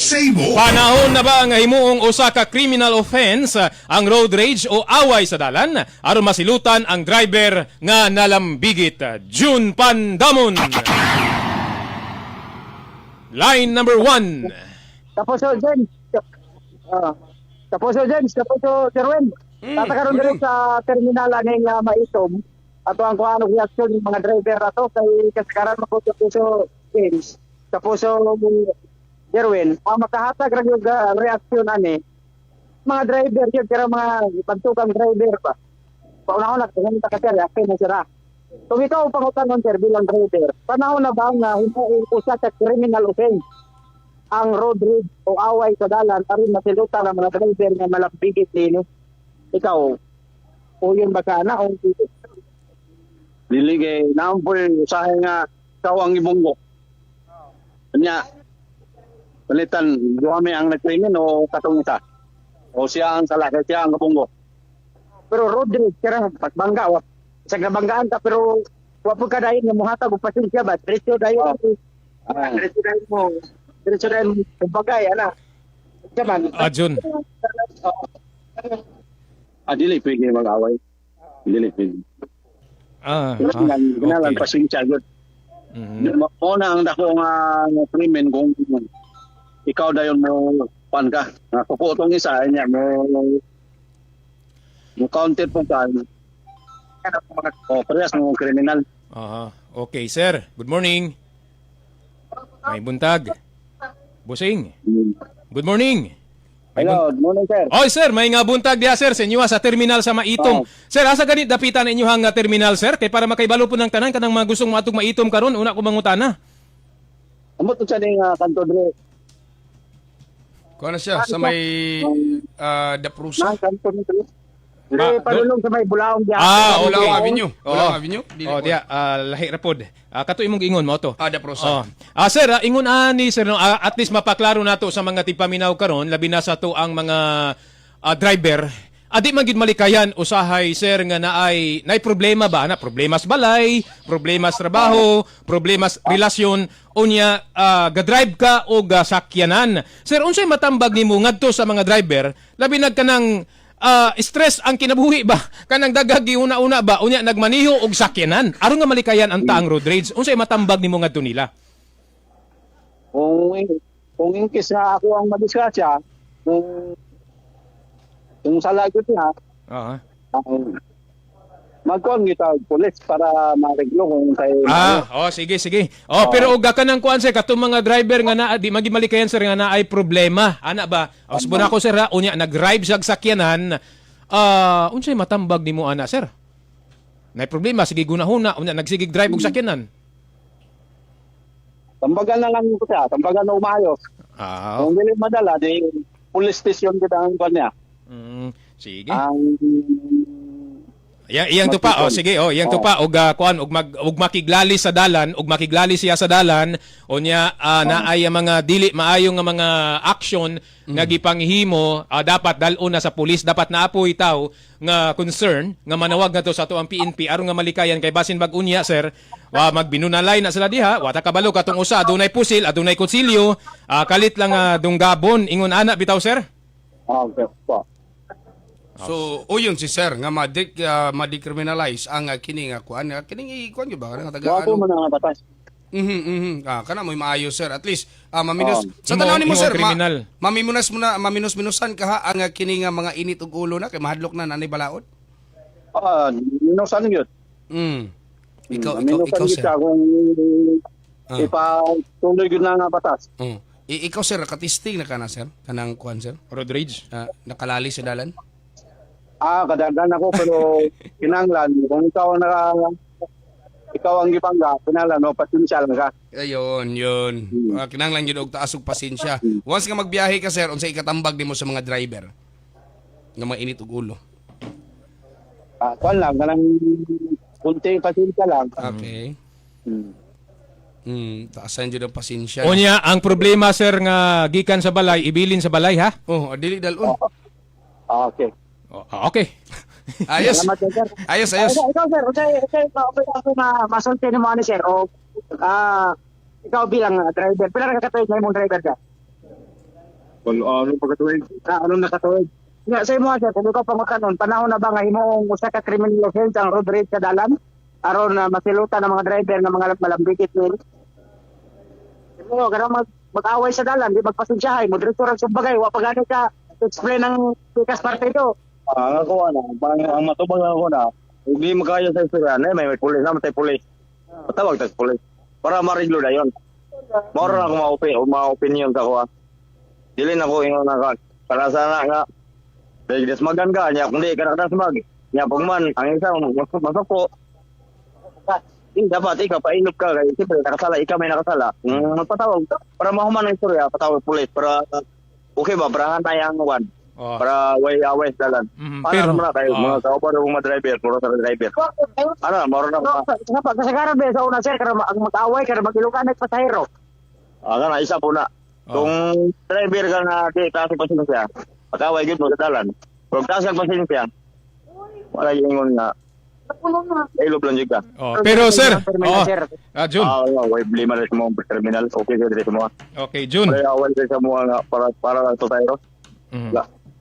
Say mo. Panahon na ba nga himuong usa ka criminal offense ang road rage o away sa dalan aron masilutan ang driver nga nalambigit? June Pandamon. Line number 1. Kapuso James. Kapuso James, Kapuso Terwen. Tatakaroon din sa terminal ng Maitom. Ato ang kung ano reaksyon ng mga driver ato kay kasagaran mo Kapuso James. Kapuso Terwen, ang makahatag ra yung reaksyon ani mga driver yun, pero mga pagtukang driver pa. Pauna-una, kung kita kasi reaksyon na sila. Kung ikaw pangutangon sir bilang driver, panahon na ba nga usa sa criminal offense ang road rage o away sa dalan aron masilutan ang mga driver nga malambigit nino? Ikaw, o yun ba ka na? O Diligay, naampoy usahay nga ikaw ang ibunggo. Kanya, palitan, duhami ang nagkrimen o katong isa? O siya ang sala, kaya siya ang kabunggo? pero road rage, kaya pagbangga, sa nabanggaan ka, pero wapo ka dahil nga muhatag o pasensya ba? Diretso dahil mo. Diretso dahil mo. Bagay, ana. Diyaman. June. Dili pwede mag-away. Dili pwede. Ginalan okay. pasensya, good. Muna ang dako nga krimen kung ikaw dayon mo pan ka. Kuputong isa niya mo counter po ka. Parehas mo kriminal. Okay, sir. Good morning. May buntag. Busing. Good morning. Hello, good morning sir. Oy, sir, may nga buntag diya, sir, sa inyo sa terminal sa Maitom. Sir, asa ganit dapitan ninyo hang terminal, sir? Kay para makaibalo po ng tanan kanang mga gustong matug Maitom karon, una ko mangutana. Amo to sa ning kanto dre. Kuha na siya sa may Daprusa. Kanto dre. Dire padulong sa may Bulaong diya. Bulaong Avenue. Bulaong Avenue. Diya, lahi ra pod. Kato imong giingon mo to. Daprusa. Sir, ingon ani sir no, at least mapaklaro nato sa mga tipaminaw karon, labi na sa to ang mga driver. Adi man gid malikayan usahay sir nga naay problema ba na problema sa balay, problema sa trabaho, problema sa relasyon unya ga-drive ka o gasakyanan. Sir, unsay matambag nimo ngadto sa mga driver labi nagkanang stress ang kinabuhi ba kanang dagag una-una ba unya nagmaniho og sakyanan aron nga malikayan ang taang road rage unsay matambag nimo ngadto nila? Kung inkis na ako ang madiskasya, kung salagot niya, magkuhan kita pulis para mareglo kung kayo. Sige. Pero og ka nang kuan sir katong mga driver nga naa di magi malikayan sir nga naay problema. Ana ba? Usbon ako sir unya nag-drive sa sakyanan. Unsay matambag nimo ana sir? Naay problema sige gunahuna unya nagsigig drive og sakyanan. Tambagan na lang ko siya, tambagan na umayos. Kung dili madala, di police station kita ang kuhan niya. Sige. Iyang tupa, sige, iyang tupa og kuan og makiglali sa dalan, og makiglali siya sa dalan, unya naay mga dili maayo nga mga action nga gipanghimo, dapat dalon na sa pulis, dapat naapoy taw nga concern nga manawag na to sa ato ang PNP aron nga malikayan kay basin mag-unya sir, magbinunalay na sila diha, wata kabalo katong usa adunay pusil, adunay kutsilyo, kalit lang dunggabon ingon ana bitaw sir. Okay po. So, yun si sir nga ma-decriminalize ang kini nga kuan. Kini kuan gyud ba nga taga Wapo man ang batas. Kana mo maayo sir. At least maminos sa tanaw nimo sir, maminos-minusan ka ha ang kini nga mga init ug ulo na kay mahadlok na nanay balaod. Minusan gyud. Ikaw sir. Kung ipatuloy gyud na nga batas. Ikaw sir, katisting na kana sir kanang kuan sir. Road rage. Nakalali sa dalan. Kadagdan ako pero kinanglan kung ikaw ang gibangga, kinanglan no pasensya lang ka. Ayun. Kinanglan yun og taas og pasensya. Once nga magbiyahe ka sir, unsay ikatambag nimo sa mga driver nga mga init og ulo. Kuan lang kanang kunti pasensya lang. Okay. Taasan jud ang pasensya. Unya ang problema sir nga gikan sa balay, ibilin sa balay ha? Dili dalon. Okay. Okay. Ayos. Ayos. Ikaw sir, okay ako na masulti mo ani sir o ikaw bilang driver, pila ka katuig na imong driver ka? Ano pagkatuwid? Ano nakatuwid. Nga sa imo sir, kung ikaw pangutanon, panahon na ba nga himong usa ka criminal offense ang road rage sa dalan aron na masilutan ng mga driver ng mga malambikit nil. Imo kada mag-away sa dalan, di magpasensyahay, mo diretso ra sa bagay, wa pa gani ka explain ng pikas parte do. Ako ang matubang ako na, hindi makaya sa istorya na, may pulis na, matay pulis. Patawag tayo pulis. Para mariglo na yun. Moro na ako ma-opinion ka ko. Dili na ko ingon na ka. Para sana nga, desmagan ka, niya kung di ka nakadasmag. Niya pagman, ang isa, masako. Dapat ikaw, painop ka. Kaya siyempre, nakasala, ikaw may nakasala. Magpatawag. Para mahuman ang istorya, patawag pulis. Para, okay ba, para hantay ang one. Oh. Para way away dalan. Pero Muna kayo, mga kaupa ng mga driver, puro sa driver. Moro na ka. Sa kasagaran ba sa una sir, kada mag-away, kada mag-ilukan ng pasahero. Na isa po na. Kung driver ka na di taas ang pasensya, pag-away yun mo sa dalan. Kung taas ang pasensya, wala yung ingon nga. Ilob lang yun ka. Pero sir, Jun. Way blima rin sa mga terminal. Okay, sir, sa mga. Okay, Jun. Wala awal rin sa mga nga, para lang ito tayo.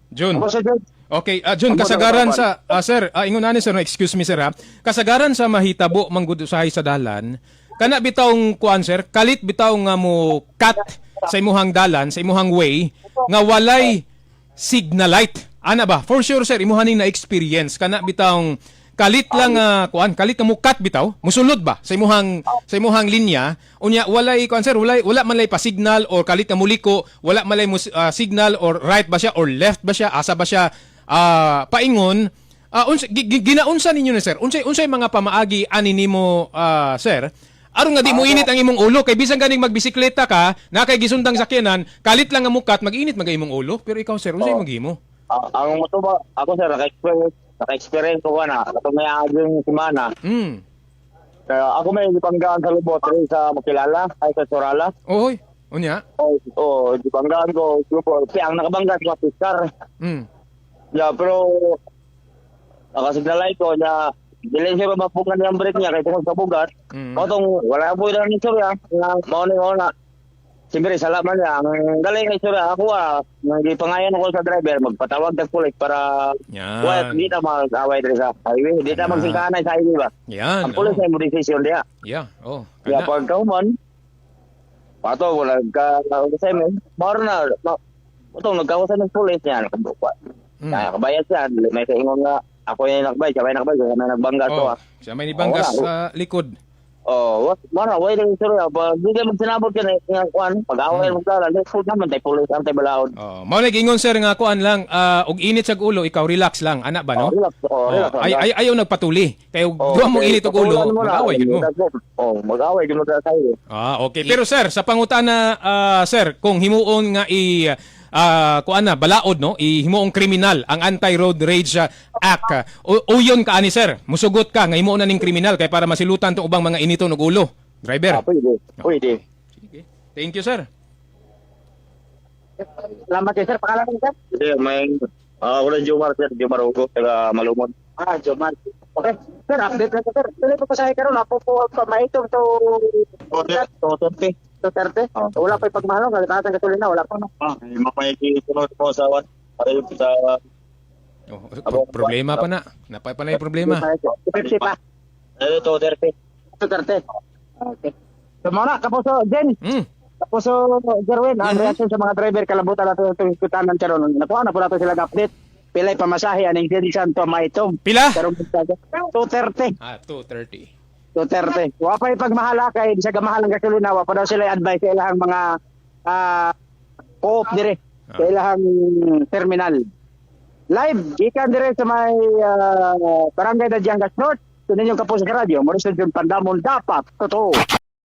Jun. Ako sa Jun. Okay, Jun, kasagaran sa sir, ingon ani sir, no, excuse me sir ha. Kasagaran sa mahitabo manggud usahay sa dalan, kana bitawng kuan sir, kalit bitaw nga mo cut sa imuhang dalan, sa imuhang way nga walay signal light. Ana ba? For sure sir, imuhang na experience kana bitawng kalit lang kuan, kalit nga mo cut bitaw, musulod ba sa imuhang linya, unya walay kuan sir, wala man lay pa signal or kalit nga muliko, wala man lay signal or right ba siya or left ba siya, asa ba siya paingon. Ginaunsa ninyo na sir, unsay mga pamaagi ani nimo sir, aron nga di mo init ang imong ulo kay bisan ganing magbisikleta ka na kay gisundang sakyanan, kalit lang nga mukat, mag-init magay imong ulo. Pero ikaw sir, unsay maghimo? Ang moto ako sir, naka-experience ko na katong may aging semana. Kaya ako may dipanggaan sa lubot sa Makilala ay sa Sorala. Oy, unya. Dipanggaan ko kaya ang nakabangga sa piskar. Yeah, pero nakasignalay ko na dili siya mapukan yung brake niya kay tungkol sa bugat. Katong wala po ilang istorya na mao na. Siyempre, salamat niya. Ang galing na istorya, ako nagpangayan ako sa driver, magpatawag ng pulis para hindi na mag-away rin sa highway. Hindi na magsingkanay sa highway ba? Yan. Ang pulis na yung decision niya. Yeah, Kaya pag kauman, pato, nagkakausay mo, maro na, nagkausay ng pulis niya, nakabuka. Kaya kabayad siya, may kaingon nga, ako yung nakbay, siya may nagbangga to. Siya may nibanggas sa likod. Way rin istorya. Pag di ka magsinabot ka na kuan, pag-away mo ka, full naman tayo pulis, ang tayo balaod. Mao nag-ingon sir nga kuan lang, og init sa ulo, ikaw relax lang, ana ba no? Relax. Ayaw nagpatuli. Kay duha mong init og ulo, mag-away yun mo. Mag-away yun mo sa tayo. Okay. Pero sir, sa pangutana sir, kung himuon nga kuan na balaod no, himuong kriminal ang Anti-Road Rage Act. Uyon ka ani sir, musugot ka nga himuon na ning kriminal kay para masilutan to ubang mga initon og ulo. Driver. Pwede. Sige. Thank you sir. Salamat kayo sir, pangalan niyo sir? May wala Jomar sir, Jomar Hugo, taga Malumon. Jomar. Okay. Sir, update na sir. Tuloy po sa karon na po pa maitong to 230. 230. Wala pa pagmahalo, kalipatan ka tuloy na, wala pa no. Mapayaki sunod po sa awan. Para yung sa Problema pa na. Napay pa na yung problema. 50 pa. 230. 230. Okay. So muna, kapuso, Jen. Kapuso, Jerwin, ang reaction sa mga driver, kalabutan natin itong ikutanan karon. Nakuha na po natin sila update. Pilay pamasahe, aning Jensan to Maitong. Pila? 230. 230. 230. Wapay pagmahala kay sa gamahal ng gasolina, wa pa daw sila advice sa ilahang mga co-op dire, sa ilahang terminal. Live, ikan dire sa may Barangay Dadyangas North. Tunin yung Kapuso sa radyo, Mauricio Jun Pandamon, dapat totoo.